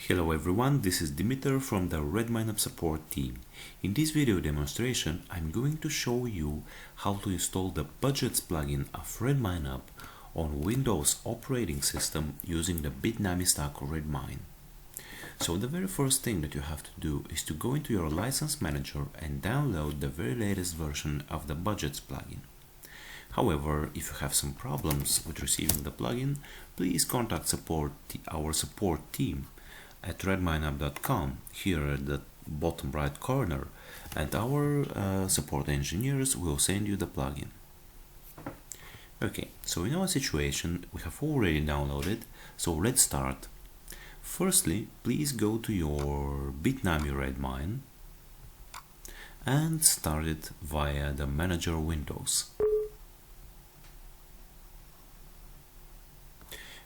Hello everyone, this is Dimitar from the RedmineUP support team. In this video demonstration, I'm going to show you how to install the Budgets plugin of RedmineUP on Windows operating system using the Bitnami stack Redmine. So the very first thing that you have to do is to go into your license manager and download the very latest version of the Budgets plugin. However, if you have some problems with receiving the plugin, please contact our support team at RedmineUp.com here at the bottom right corner, and our support engineers will send you the plugin. Okay, so in our situation we have already downloaded, so let's start. Firstly, please go to your Bitnami Redmine and start it via the manager windows.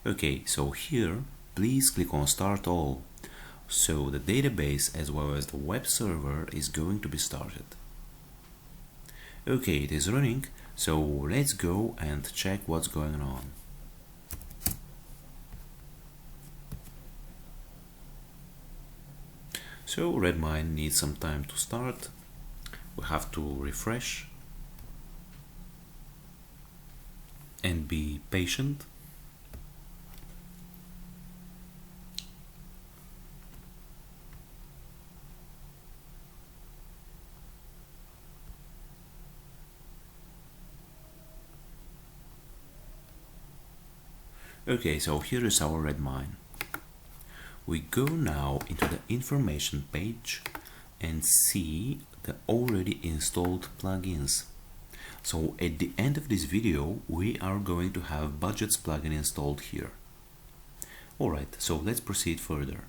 Okay, so here please click on Start All. So the database as well as the web server is going to be started. Okay, it is running, so let's go and check what's going on. So Redmine needs some time to start. We have to refresh and be patient. Okay, so here is our Redmine. We go now into the information page and see the already installed plugins. So at the end of this video, we are going to have Budgets plugin installed here. Alright, so let's proceed further.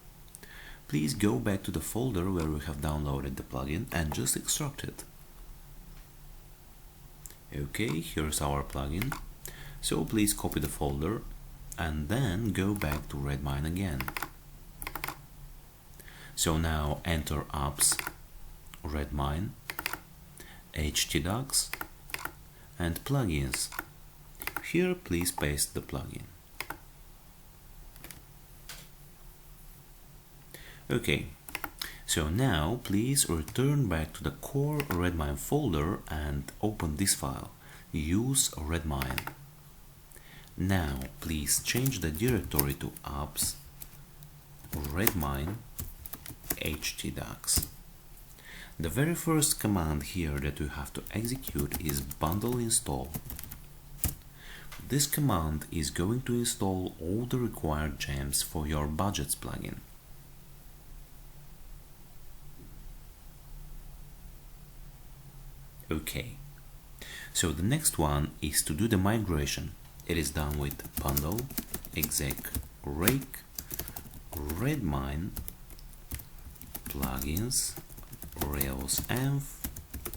Please go back to the folder where we have downloaded the plugin and just extract it. Okay, here's our plugin. So please copy the folder and then go back to Redmine again. So now enter apps, Redmine, htdocs and plugins. Here please paste the plugin. Okay, so now please return back to the core Redmine folder and open this file, use Redmine. Now please change the directory to apps, Redmine, htdocs. The very first command here that you have to execute is bundle install. This command is going to install all the required gems for your Budgets plugin. Okay, so the next one is to do the migration. It is done with bundle exec rake Redmine plugins Rails env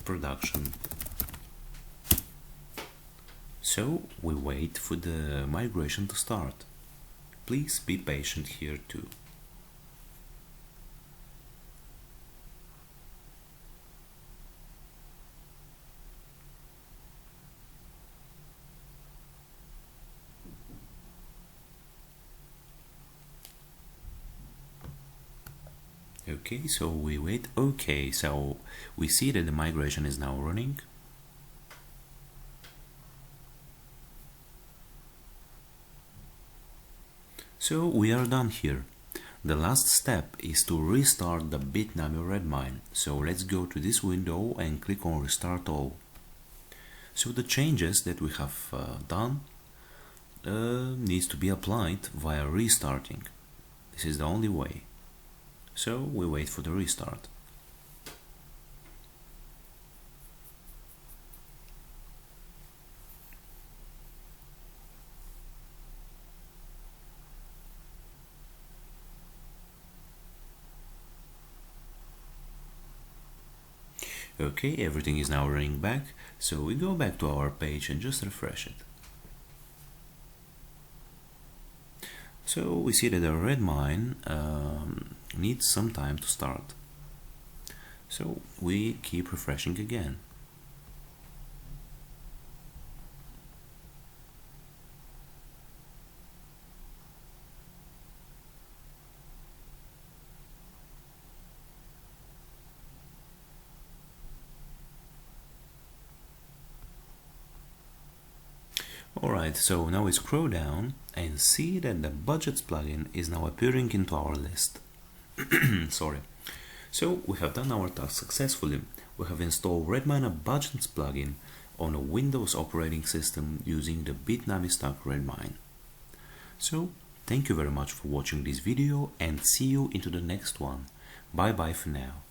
production. So we wait for the migration to start. Please be patient here too. Okay, so we wait. Okay, so we see that the migration is now running. So we are done here. The last step is to restart the Bitnami Redmine. So let's go to this window and click on Restart All. So the changes that we have done needs to be applied via restarting. This is the only way. So we wait for the restart. Okay, everything is now running back, so we go back to our page and just refresh it. So we see that the Redmine needs some time to start. So we keep refreshing again. Alright, so now we scroll down and see that the Budgets plugin is now appearing into our list. Sorry. So we have done our task successfully. We have installed RedmineUP Budgets plugin on a Windows operating system using the Bitnami stock Redmine. So thank you very much for watching this video and see you into the next one. Bye bye for now.